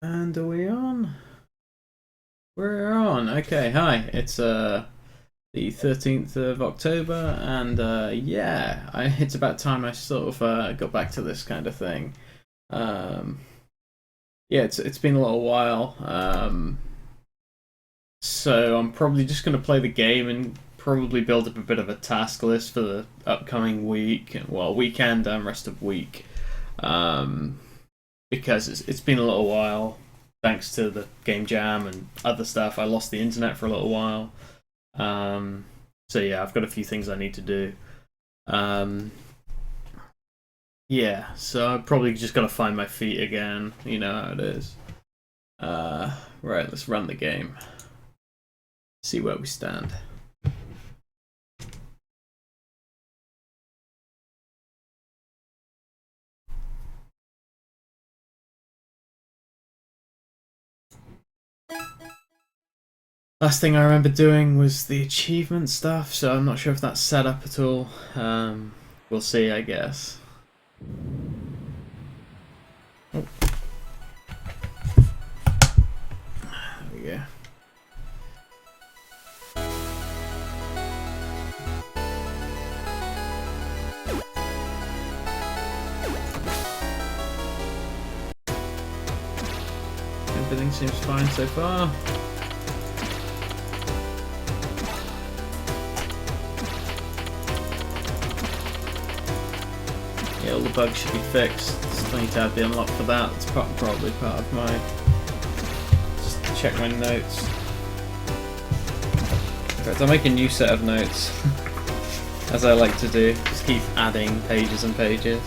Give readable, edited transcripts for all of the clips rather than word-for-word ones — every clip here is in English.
And are we on? We're on. Okay, hi. It's the 13th of October, and yeah, it's about time I sort of got back to this kind of thing. Um, yeah, it's been a little while. So I'm probably just gonna play the game and probably build up a bit of a task list for the upcoming week, well, weekend and rest of week. Um, because it's been a little while. Thanks to the game jam and other stuff, I lost the internet for a little while. Um, so yeah, I've got a few things I need to do. Um, yeah, so I've probably just got to find my feet again. You know how it is. Right, let's run the game. See where we stand. Last thing I remember doing was the achievement stuff, so I'm not sure if that's set up at all. We'll see, I guess. Oh. There we go. Everything seems fine so far. Yeah, all the bugs should be fixed. Still need to have the unlock for that. It's probably part of my... Just check my notes. In fact, I'll make a new set of notes. As I like to do. Just keep adding pages and pages.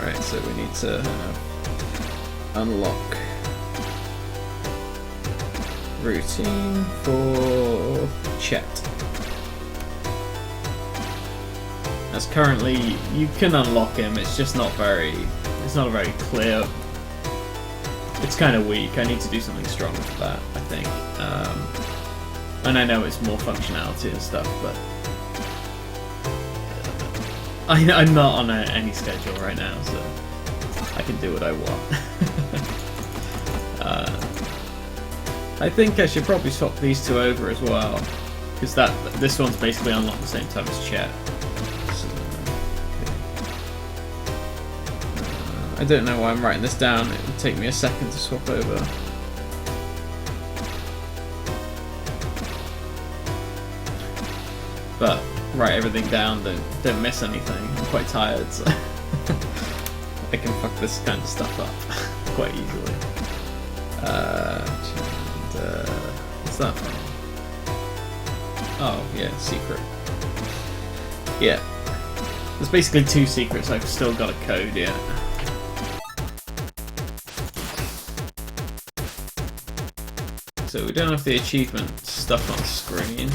Right, so we need to unlock routine for Chet. As currently, you can unlock him. It's just not very. It's not very clear. It's kind of weak. I need to do something stronger for that, I think. And I know it's more functionality and stuff, but I'm not on any schedule right now, so I can do what I want. I think I should probably swap these two over as well, because this one's basically unlocked the same time as Chet. I don't know why I'm writing this down. It would take me a second to swap over. But write everything down. Don't miss anything. I'm quite tired, so I can fuck this kind of stuff up quite easily. What's that from? Oh yeah, secret. Yeah, there's basically two secrets I've still got to code yet. So we don't have the achievement stuff on screen.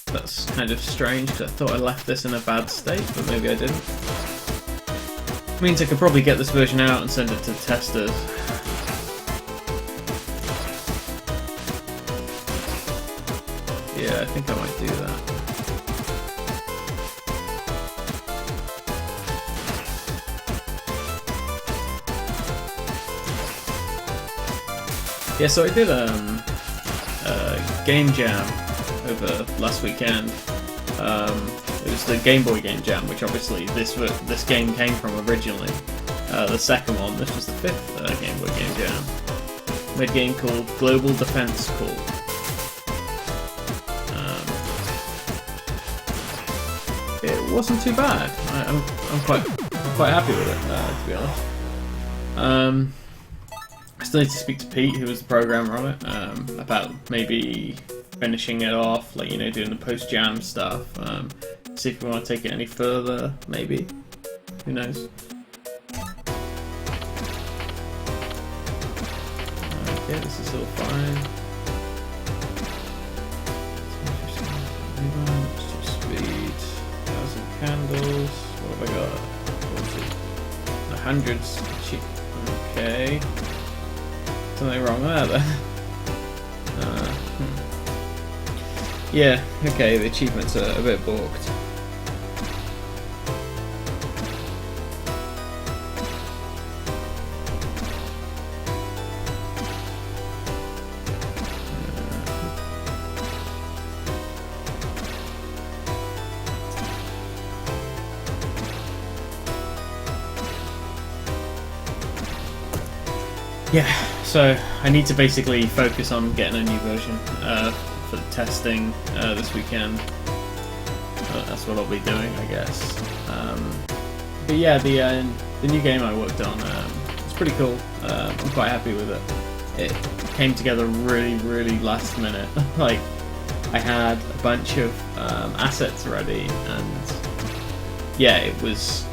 That's kind of strange because I thought I left this in a bad state, but maybe I didn't. Means I could probably get this version out and send it to testers. Yeah, I think I might do that. Yeah, so I did a game jam over last weekend. It was the Game Boy Game Jam, which obviously this game came from originally. The second one, this was the fifth Game Boy Game Jam. Made a game called Global Defense Call. It wasn't too bad. I'm quite happy with it, to be honest. I still need to speak to Pete, who was the programmer on it, about maybe finishing it off, like, you know, doing the post-jam stuff. See if we want to take it any further, maybe. Who knows? Okay, this is all fine. Speed, 1,000 candles. What have I got? 100s. Okay. Something wrong there then. Yeah, okay, the achievements are a bit balked. yeah, so I need to basically focus on getting a new version for the testing this weekend. That's what I'll be doing, I guess. But yeah, the new game I worked on, it's pretty cool. I'm quite happy with it. It came together really last minute. Like, I had a bunch of assets ready, and yeah, it was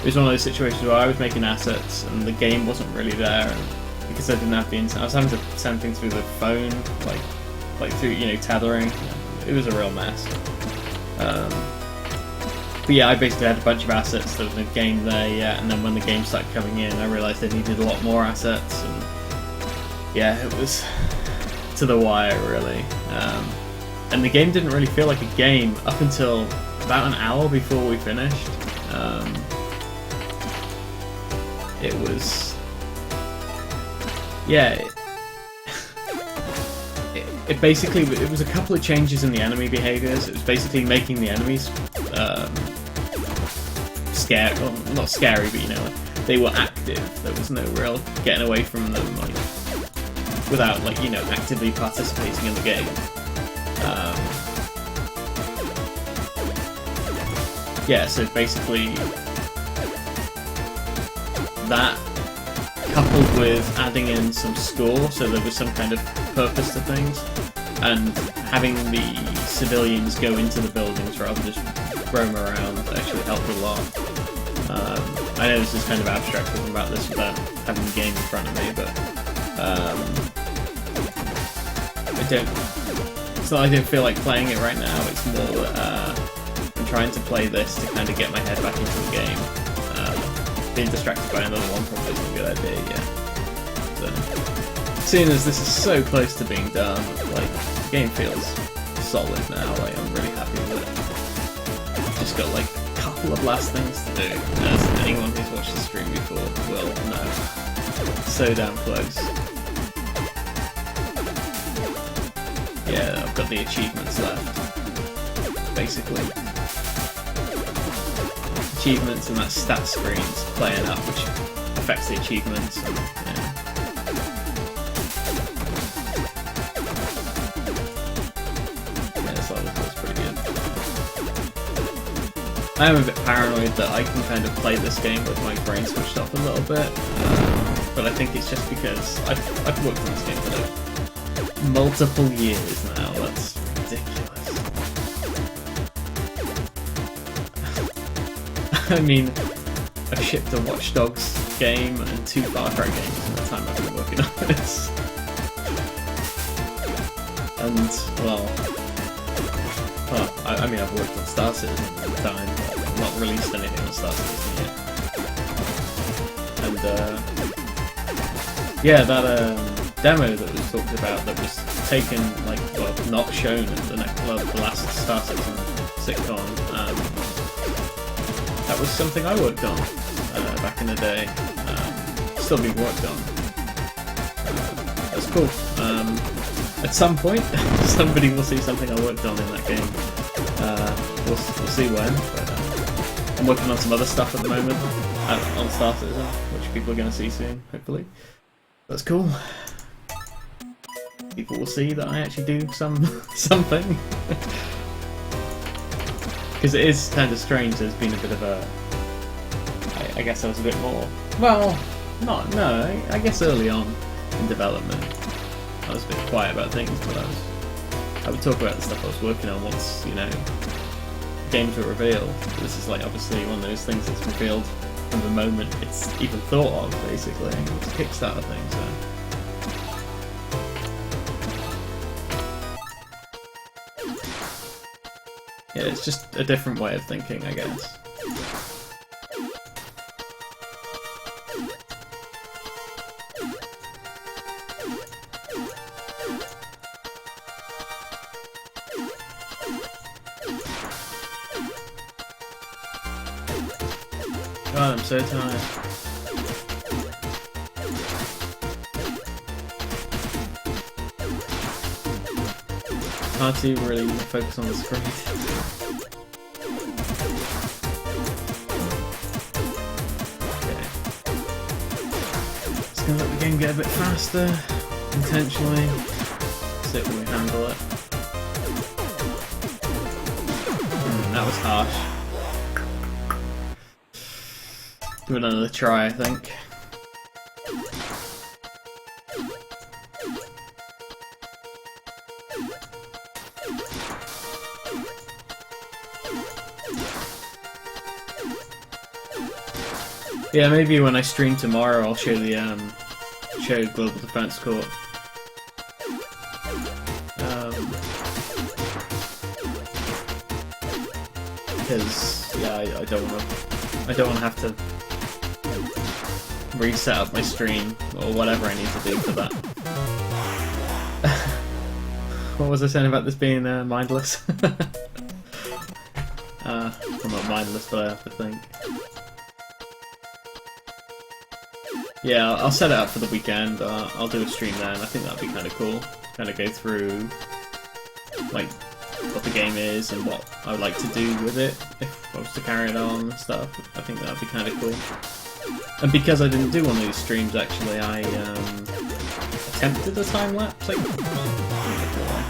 one of those situations where I was making assets and the game wasn't really there, and because I didn't have the internet, I was having to send things through the phone, like through, you know, tethering. It was a real mess. But yeah, I basically had a bunch of assets. There was no game there yet, and then when the game started coming in, I realised I needed a lot more assets, and yeah, it was to the wire, really. And the game didn't really feel like a game up until about an hour before we finished. It was, yeah. It basically, it was a couple of changes in the enemy behaviors. It was basically making the enemies scary, well, not scary, but you know, like, they were active. There was no real getting away from them, like, without, like, you know, actively participating in the game. Yeah, so basically that, coupled with adding in some score, so there was some kind of purpose to things, and having the civilians go into the buildings rather than just roam around actually helped a lot. I know this is kind of abstract talking about this without having the game in front of me, but it's not, I don't feel like playing it right now. It's more that I'm trying to play this to kind of get my head back into the game. Being distracted by another one probably isn't a good idea, yeah. So, seeing as this is so close to being done, like, the game feels solid now, like, I'm really happy with it. Just got, like, a couple of last things to do, as anyone who's watched the stream before will know. So damn close. Yeah, I've got the achievements left, basically. Achievements and that stat screen's playing up, which affects the achievements. And, yeah. Yeah, this level feels pretty good. I am a bit paranoid that I can kind of play this game with my brain switched off a little bit, but I think it's just because I've worked on this game for like multiple years now. That's ridiculous. I mean, I've shipped a Watch Dogs game and 2 Far Cry games in the time I've been working on this. And, well, I mean, I've worked on Star Citizen all the time, but I've not released anything on Star Citizen yet. And, yeah, that demo that was talked about, that was taken, like, well, not shown at the last Star Citizen sitcom, that was something I worked on back in the day. Still being worked on. That's cool. At some point, somebody will see something I worked on in that game. We'll see when. But, I'm working on some other stuff at the moment on Star Citizen, which people are going to see soon, hopefully. That's cool. People will see that I actually do something. Because it is kind of strange, there's been a bit of a... I guess I was a bit more... Well, I guess early on in development I was a bit quiet about things, but I would talk about the stuff I was working on once, you know, games were revealed. This is like obviously one of those things that's revealed from the moment it's even thought of, basically. It's a Kickstarter thing, so... Yeah, it's just a different way of thinking, I guess. God, I'm so tired. Hard to really focus on the screen. game get a bit faster, intentionally. See if we can handle it. That was harsh. Give it another try, I think. Yeah, maybe when I stream tomorrow, I'll show the show Global Defense Corps. Because yeah, I don't want to have to reset up my stream or whatever I need to do for that. What was I saying about this being mindless? I'm not mindless, but I have to think. Yeah, I'll set it up for the weekend. I'll do a stream then. I think that'd be kind of cool. Kind of go through like what the game is and what I would like to do with it if I was to carry it on and stuff. I think that'd be kind of cool. And because I didn't do one of these streams, actually, I attempted a time lapse. Like,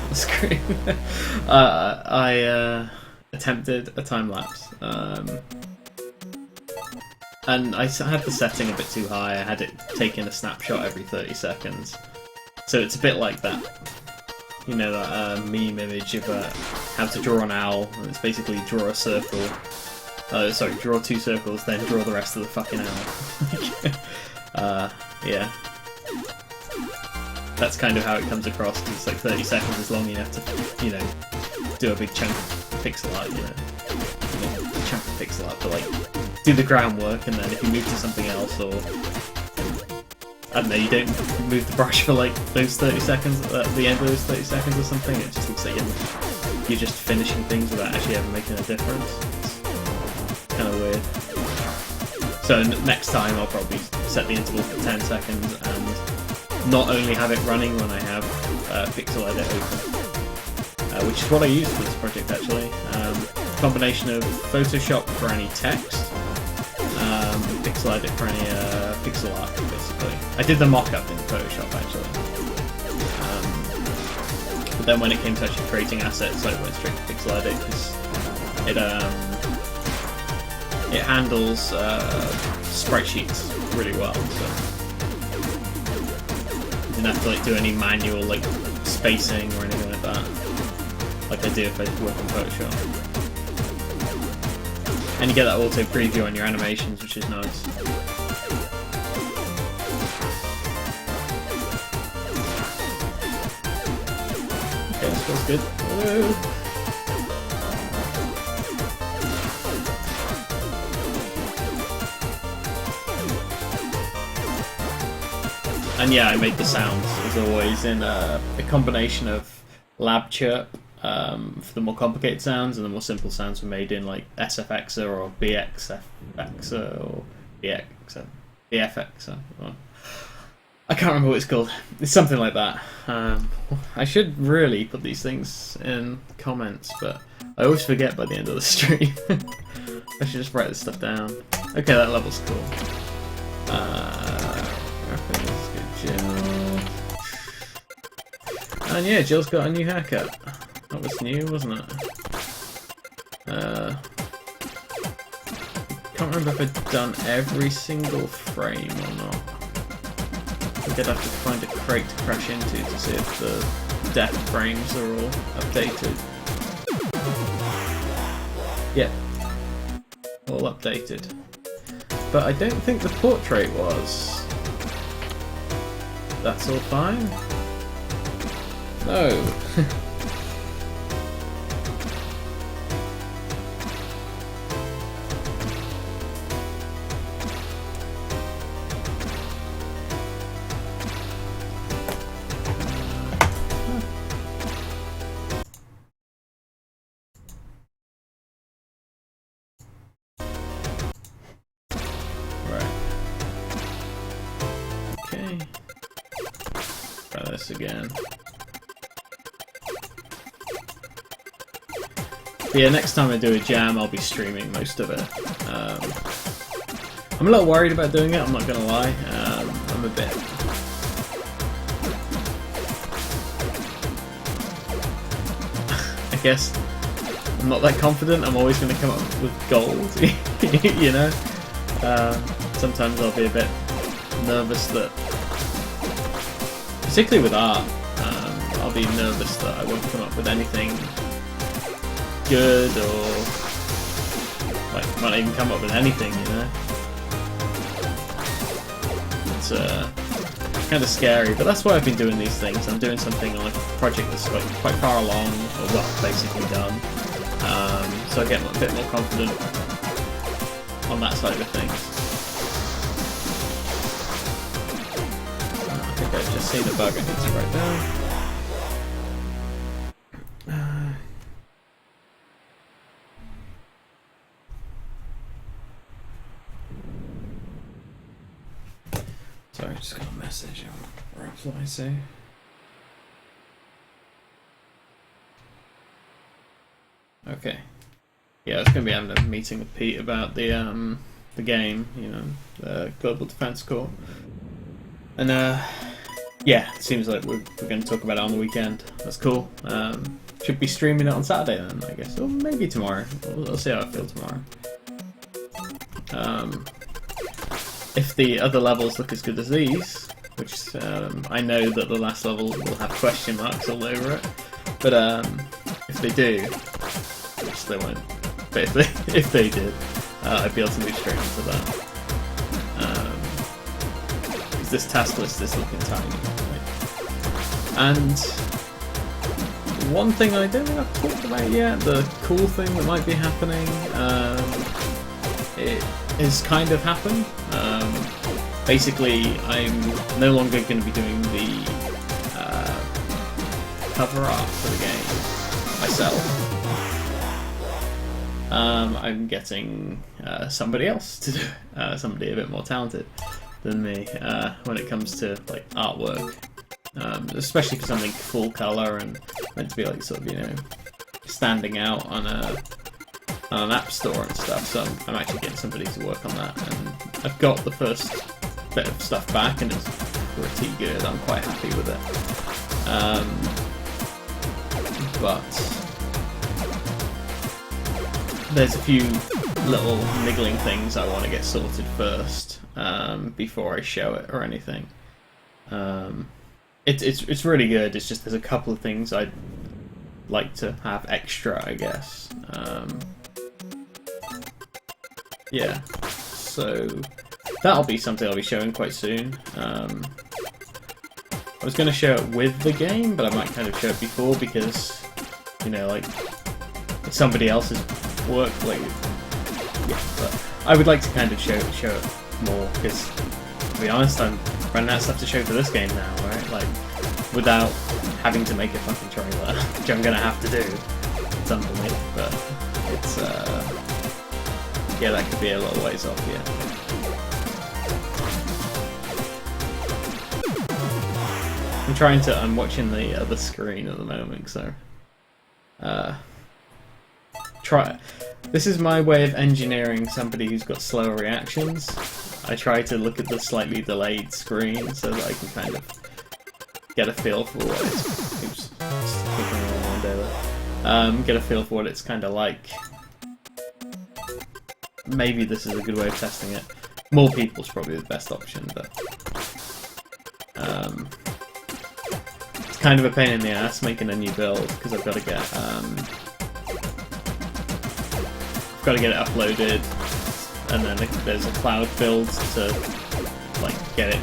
the screen. I attempted a time lapse. And I had the setting a bit too high. I had it taking a snapshot every 30 seconds. So it's a bit like that. You know, that meme image of how to draw an owl. And it's basically draw a circle. Sorry, draw 2 circles, then draw the rest of the fucking owl. Yeah. That's kind of how it comes across, because it's like 30 seconds is long enough to, you know, do a big chunk of pixel art, you know. A chunk of pixel art, but like, do the groundwork, and then if you move to something else, or I don't know, you don't move the brush for like those 30 seconds, at the end of those 30 seconds or something, it just looks like you're just finishing things without actually ever making a difference. It's kind of weird. So next time I'll probably set the interval for 10 seconds and not only have it running when I have Pixel Edit open, which is what I use for this project actually. Combination of Photoshop for any text, Pixel Edit for any pixel art, basically. I did the mock-up in Photoshop, actually. But then when it came to actually creating assets, I went straight to Pixel Edit, because it handles sprite sheets really well, so you didn't have to like do any manual like spacing or anything like that, like I do if I work on Photoshop. And you get that auto preview on your animations, which is nice. Okay, this feels good. Woo. And yeah, I made the sounds, as always, in a combination of Lab Chirp, for the more complicated sounds, and the more simple sounds were made in like SFXer or BXFXer or BFXer. I can't remember what it's called. It's something like that. I should really put these things in comments, but I always forget by the end of the stream. I should just write this stuff down. Okay, that level's cool. Reference, good Jill. And yeah, Jill's got a new haircut. That was new, wasn't it? Can't remember if I'd done every single frame or not. I think I'd have to find a crate to crash into to see if the death frames are all updated. Yeah, all updated. But I don't think the portrait was. That's all fine? No. Try this again. But yeah, next time I do a jam, I'll be streaming most of it. I'm a little worried about doing it, I'm not gonna lie. I'm a bit guess I'm not that confident. I'm always going to come up with gold, you know. Sometimes I'll be a bit nervous that, particularly with art, I'll be nervous that I won't come up with anything good, or like might not even come up with anything, you know. It's kind of scary, but that's why I've been doing these things. I'm doing something on a project that's quite far along, or well, basically done. So I get a bit more confident on that side of things. I think I just see the bug I need to write down. Sorry, I just got a message. Or what I say? Okay. Yeah, I was going to be having a meeting with Pete about the game, you know, the Global Defense Corps. And yeah, it seems like we're going to talk about it on the weekend. That's cool. Should be streaming it on Saturday then, I guess, or maybe tomorrow. We'll see how I feel tomorrow. If the other levels look as good as these, which I know that the last level will have question marks all over it, but if they do, which they won't, but if they did, I'd be able to move straight into that. Because this task list is looking tiny. And one thing I don't think I've talked about yet, the cool thing that might be happening, it has kind of happened. Basically, I'm no longer going to be doing the cover art for the game myself. I'm getting somebody else to do it, somebody a bit more talented than me when it comes to like artwork, especially for something full color and meant to be like sort of, you know, standing out on an app store and stuff. So I'm actually getting somebody to work on that, and I've got the first bit of stuff back and it's pretty good. I'm quite happy with it. But there's a few little niggling things I want to get sorted first before I show it or anything. It's really good. It's just there's a couple of things I'd like to have extra, I guess. Yeah, so that'll be something I'll be showing quite soon. I was going to show it with the game, but I might kind of show it before because, you know, like, it's somebody else's work, like, yeah, but I would like to kind of show it more, because, to be honest, I'm running out of stuff to show for this game now, right? Like, without having to make a fucking trailer, which I'm going to have to do at some point, but it's, yeah, that could be a little ways off, yeah. I'm watching the other screen at the moment, so this is my way of engineering somebody who's got slower reactions. I try to look at the slightly delayed screen so that I can kind of get a feel for what it's... Oops, just clicking on one day there. Get a feel for what it's kind of like. Maybe this is a good way of testing it. More people's probably the best option, but it's kind of a pain in the ass making a new build because I've got to get it uploaded, and then there's a cloud build to like get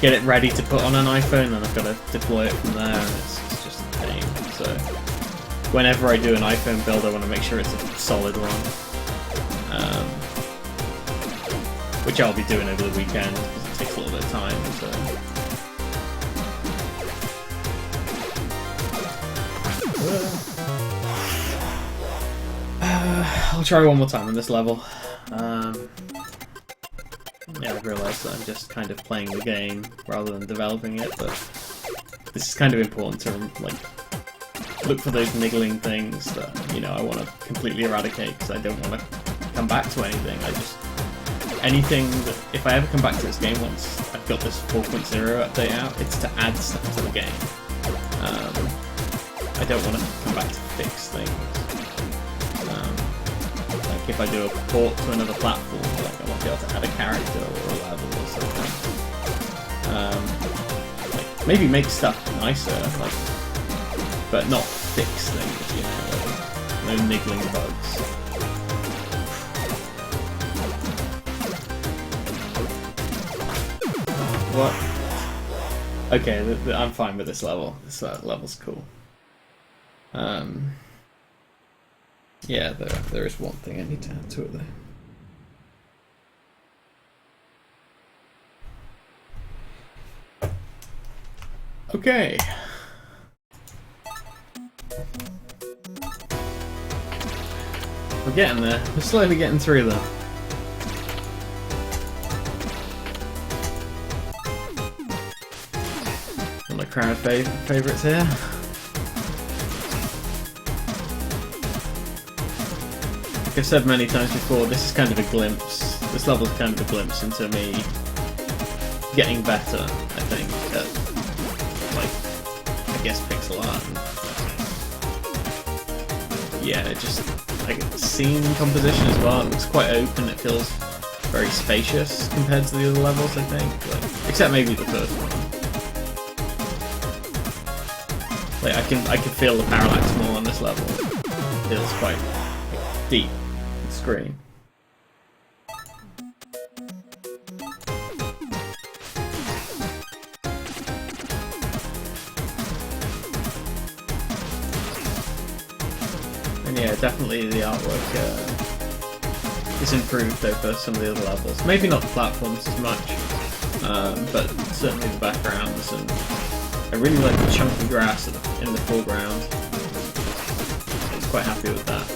it ready to put on an iPhone, and I've got to deploy it from there, and it's just a pain. So whenever I do an iPhone build, I want to make sure it's a solid one, which I'll be doing over the weekend because it takes a little bit of time. So. I'll try one more time on this level. Yeah, I've realised that I'm just kind of playing the game rather than developing it, but this is kind of important to like look for those niggling things that, you know, I want to completely eradicate because I don't want to come back to anything. Anything that, if I ever come back to this game once I've got this 4.0 update out, it's to add stuff to the game. I don't want to come back to fix if I do a port to another platform, like I might be able to add a character or a level or something. Like maybe make stuff nicer, like, but not fix things, you know, like, no niggling bugs. What? Okay, I'm fine with this level. This level's cool. Yeah, there is one thing I need to add to it though. Okay. We're getting there. We're slowly getting through them. One of my crowd favourites here. Like I've said many times before, this is kind of a glimpse. This level's kind of a glimpse into me getting better, I think, at, like, I guess pixel art. And, yeah, just like scene composition as well. It looks quite open. It feels very spacious compared to the other levels, I think. Like, except maybe the first one. Like I can feel the parallax more on this level. It feels quite like, deep in screen. And yeah, definitely the artwork is improved over some of the other levels. Maybe not the platforms as much, but certainly the backgrounds, and I really like the chunky grass in the foreground. I was quite happy with that.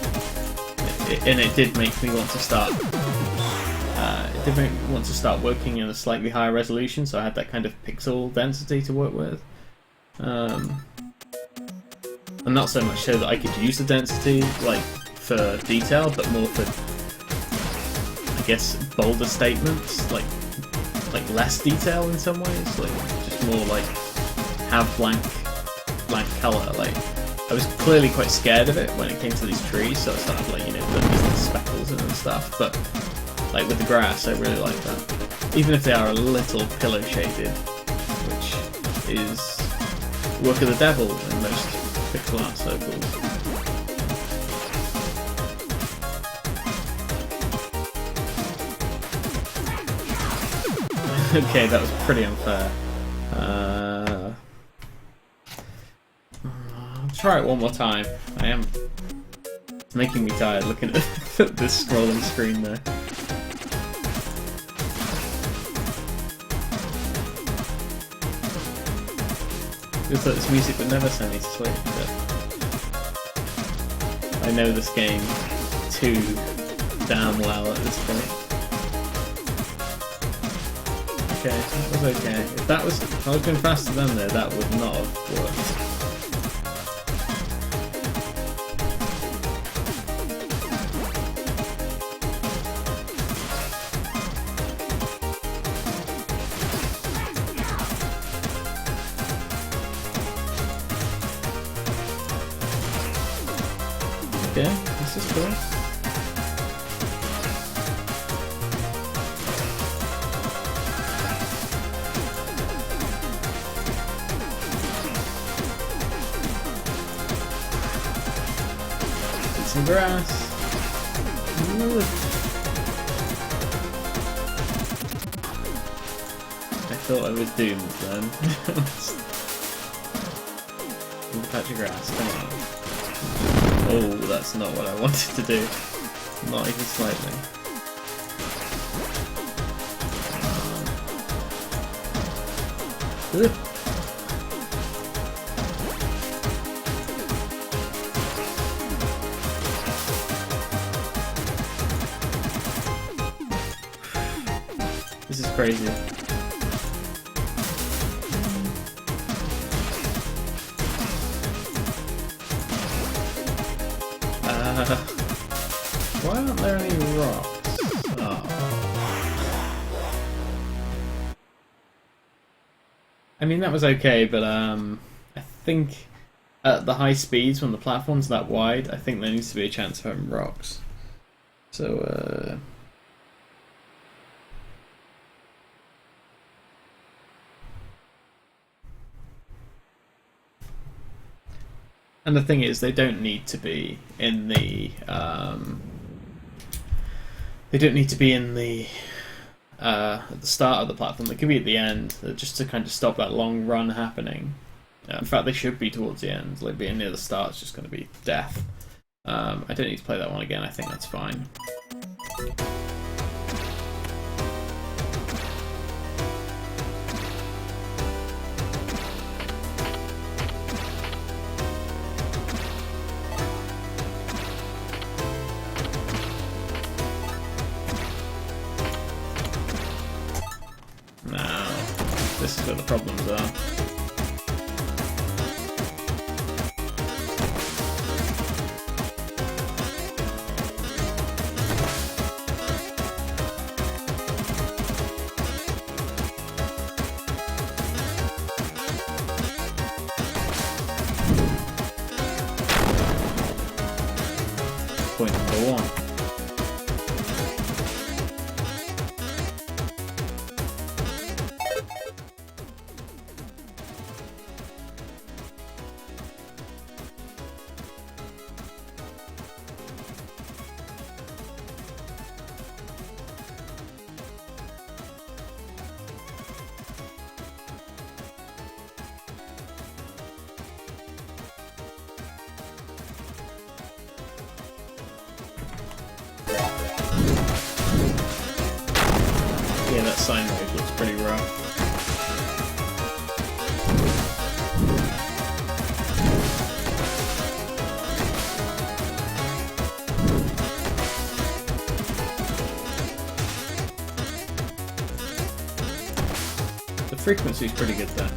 And it did make me want to start. It did make me want to start working in a slightly higher resolution, so I had that kind of pixel density to work with. And not so much so that I could use the density like for detail, but more for, I guess, bolder statements, like less detail in some ways, like just more like have blank colour. Like I was clearly quite scared of it when it came to these trees, so I started like, you know, putting these speckles in and stuff. But like with the grass, I really like that, even if they are a little pillow shaded, which is work of the devil in most pixel art circles. Okay, that was pretty unfair. I'll try it one more time. It's making me tired looking at this scrolling screen there. Feels like this music would never send me to sleep, but I know this game too damn well at this point. Okay, that was okay. If I was going faster than there, that would not have worked. Okay, this is cool. Some grass. Ooh. I thought I was doomed then. Patch of grass, come on. Oh, that's not what I wanted to do. Not even slightly. This is crazy. Why aren't there any rocks? Oh. I mean, that was okay, but I think at the high speeds when the platform's that wide, I think there needs to be a chance of having rocks. So, and the thing is, they don't need to be in the at the start of the platform. They could be at the end, just to kind of stop that long run happening. In fact, they should be towards the end. Like being near the start is just going to be death. I don't need to play that one again. I think that's fine. This is where the problems are. Point number one. Yeah, that sine wave looks pretty rough. The frequency's pretty good there.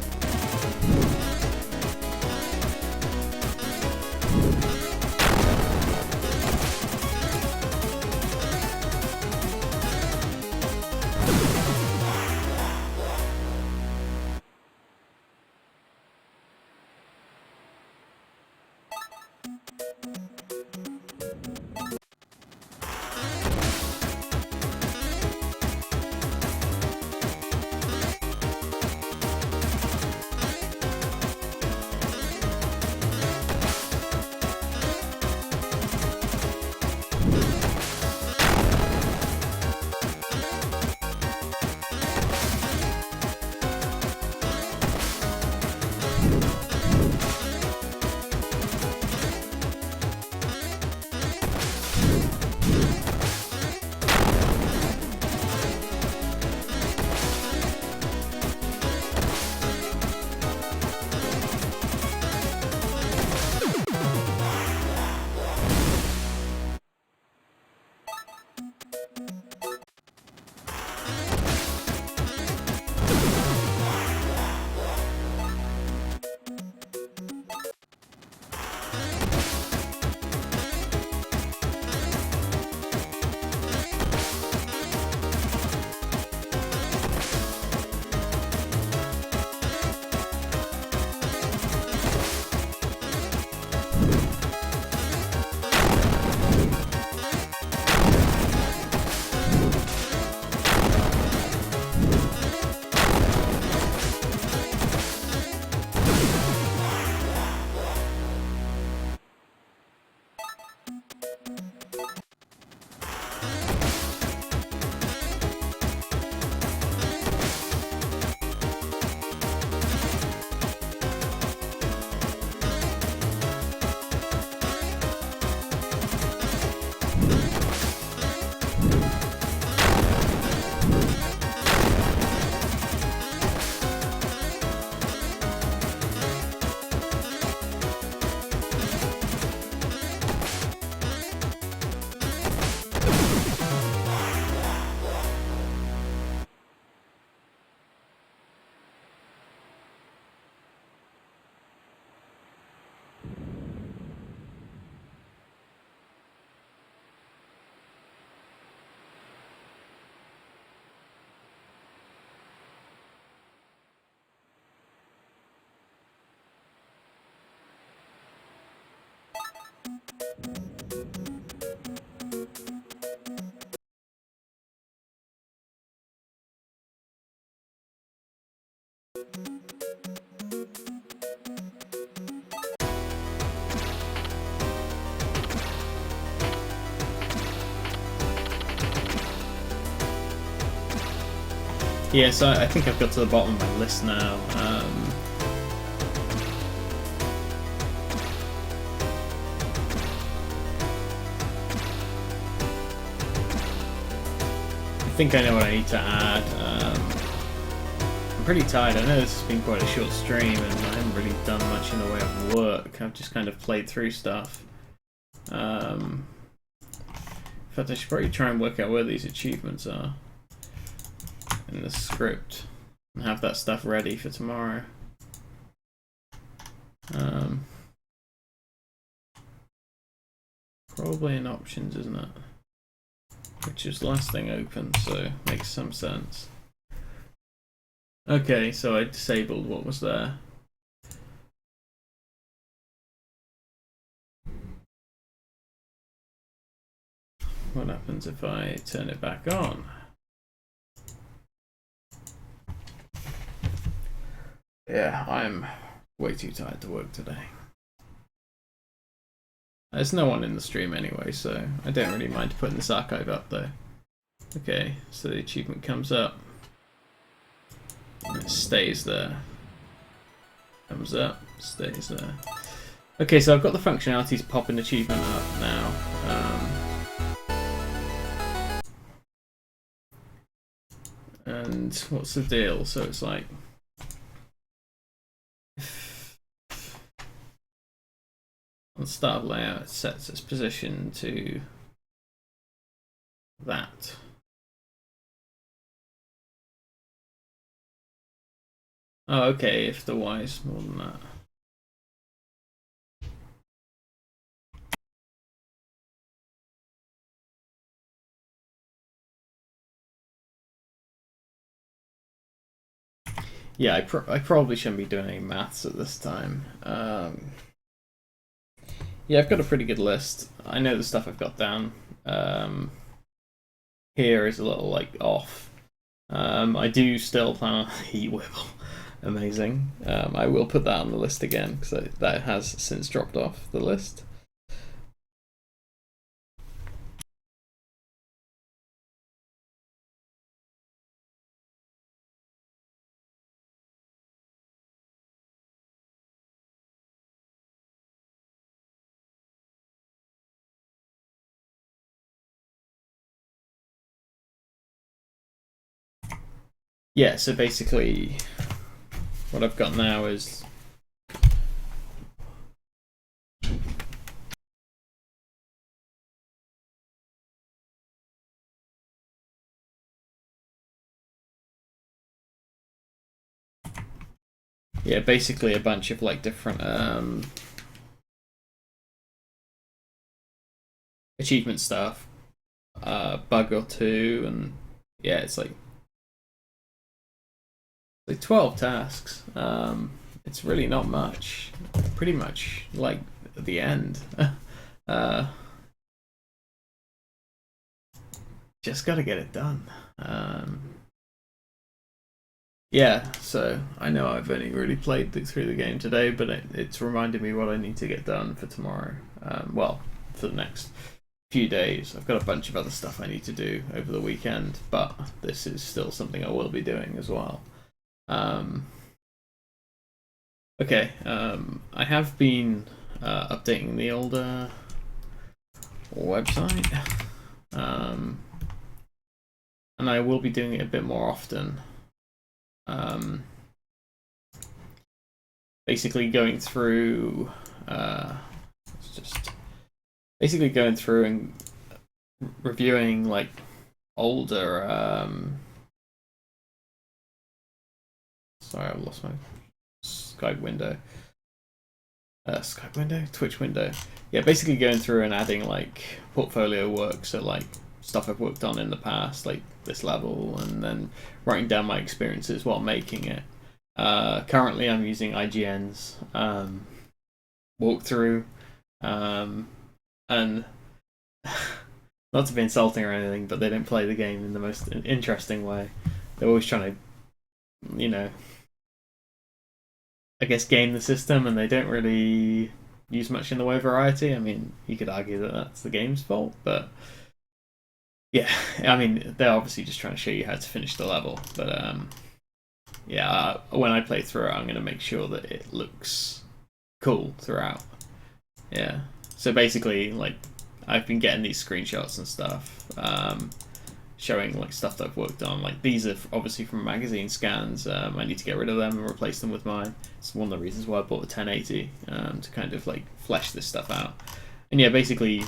Yeah, so I think I've got to the bottom of my list now. I think I know what I need to add. I'm pretty tired. I know this has been quite a short stream and I haven't really done much in the way of work. I've just kind of played through stuff. In fact, I should probably try and work out where these achievements are in the script and have that stuff ready for tomorrow. Probably in options, isn't it? Which is the last thing open, so makes some sense. Okay, so I disabled what was there. What happens if I turn it back on? Yeah, I'm way too tired to work today. There's no one in the stream anyway, so I don't really mind putting this archive up though. Okay, so the achievement comes up. And it stays there. Comes up, stays there. Okay, so I've got the functionality to pop an achievement up now. And what's the deal? So it's like on the start layout, it sets its position to that. Oh, okay, if the Y is more than that. Yeah, I probably shouldn't be doing any maths at this time. Yeah, I've got a pretty good list. I know the stuff I've got down here is a little like off. I do still plan on Heat Wibble. Amazing. I will put that on the list again because that has since dropped off the list. Yeah, so basically what I've got now is basically a bunch of like different achievement stuff, bug or two, and yeah, it's like 12 tasks. It's really not much. Pretty much like at the end. Just gotta get it done. Yeah, so I know I've only really played through the game today, but it's reminded me what I need to get done for tomorrow. Well, for the next few days. I've got a bunch of other stuff I need to do over the weekend, but this is still something I will be doing as well. Okay, I have been updating the older website, and I will be doing it a bit more often. Basically going through, basically going through and reviewing like older. Sorry, I lost my Skype window. Skype window, Twitch window. Yeah, basically going through and adding like portfolio work, so like stuff I've worked on in the past, like this level, and then writing down my experiences while making it. Currently, I'm using IGN's walkthrough, and not to be insulting or anything, but they don't play the game in the most interesting way. They're always trying to, I guess, game the system, and they don't really use much in the way of variety. I mean, you could argue that that's the game's fault, but yeah, I mean, they're obviously just trying to show you how to finish the level. But yeah, when I play through it, I'm going to make sure that it looks cool throughout. Yeah. So basically, like, I've been getting these screenshots and stuff, showing like stuff that I've worked on. Like, these are obviously from magazine scans. I need to get rid of them and replace them with mine. It's one of the reasons why I bought the 1080, to kind of like flesh this stuff out. And yeah, basically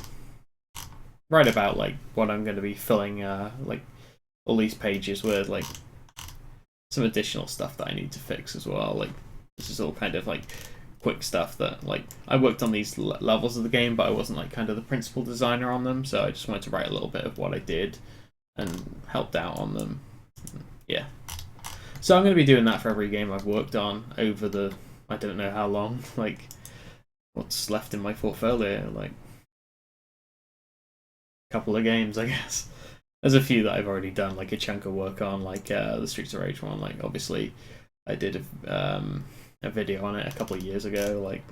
write about like what I'm going to be filling like all these pages with, like some additional stuff that I need to fix as well. Like, this is all kind of like quick stuff that, like, I worked on these levels of the game, but I wasn't like kind of the principal designer on them, so I just wanted to write a little bit of what I did and helped out on them. Yeah. So I'm going to be doing that for every game I've worked on over the, I don't know how long, like, what's left in my portfolio, like, a couple of games, I guess. There's a few that I've already done, like, a chunk of work on, like, the Streets of Rage one. Like, obviously, I did a video on it a couple of years ago, like,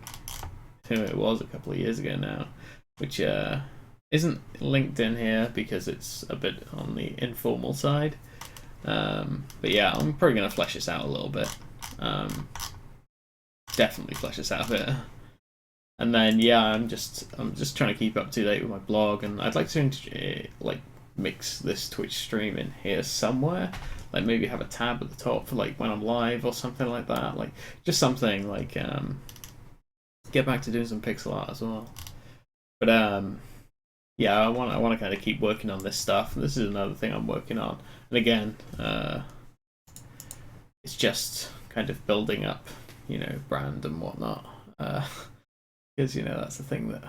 it was a couple of years ago now, which isn't linked in here because it's a bit on the informal side. But yeah, I'm probably going to flesh this out a little bit. Definitely flesh this out a bit. And then yeah, I'm just trying to keep up to date with my blog, and I'd like to like mix this Twitch stream in here somewhere. Like, maybe have a tab at the top for like when I'm live or something like that. Like, just something like get back to doing some pixel art as well. But yeah, I want to kind of keep working on this stuff. And this is another thing I'm working on. And again, it's just kind of building up, you know, brand and whatnot. Because, you know, that's the thing that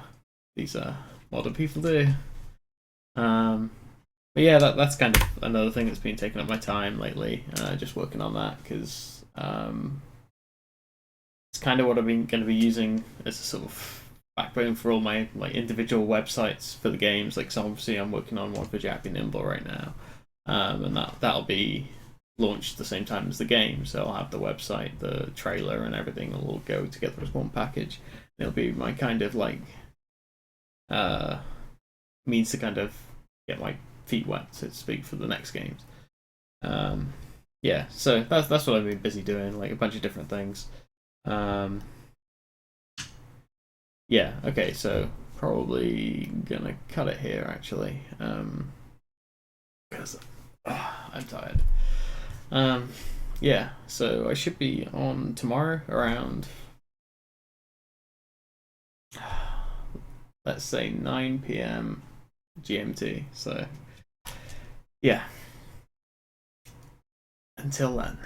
these modern people do. But yeah, that's kind of another thing that's been taking up my time lately. Just working on that, because it's kind of what I've been going to be using as a sort of backbone for all my like individual websites for the games. Like, so obviously I'm working on one for Nimble right now, and that'll be launched at the same time as the game. So I'll have the website, the trailer, and everything will all go together as one package. It'll be my kind of like means to kind of get my feet wet, so to speak, for the next games. Yeah, so that's what I've been busy doing, like a bunch of different things. Yeah, okay, so probably gonna cut it here actually, because I'm tired. Yeah, so I should be on tomorrow around, let's say 9 p.m. GMT. So yeah, until then.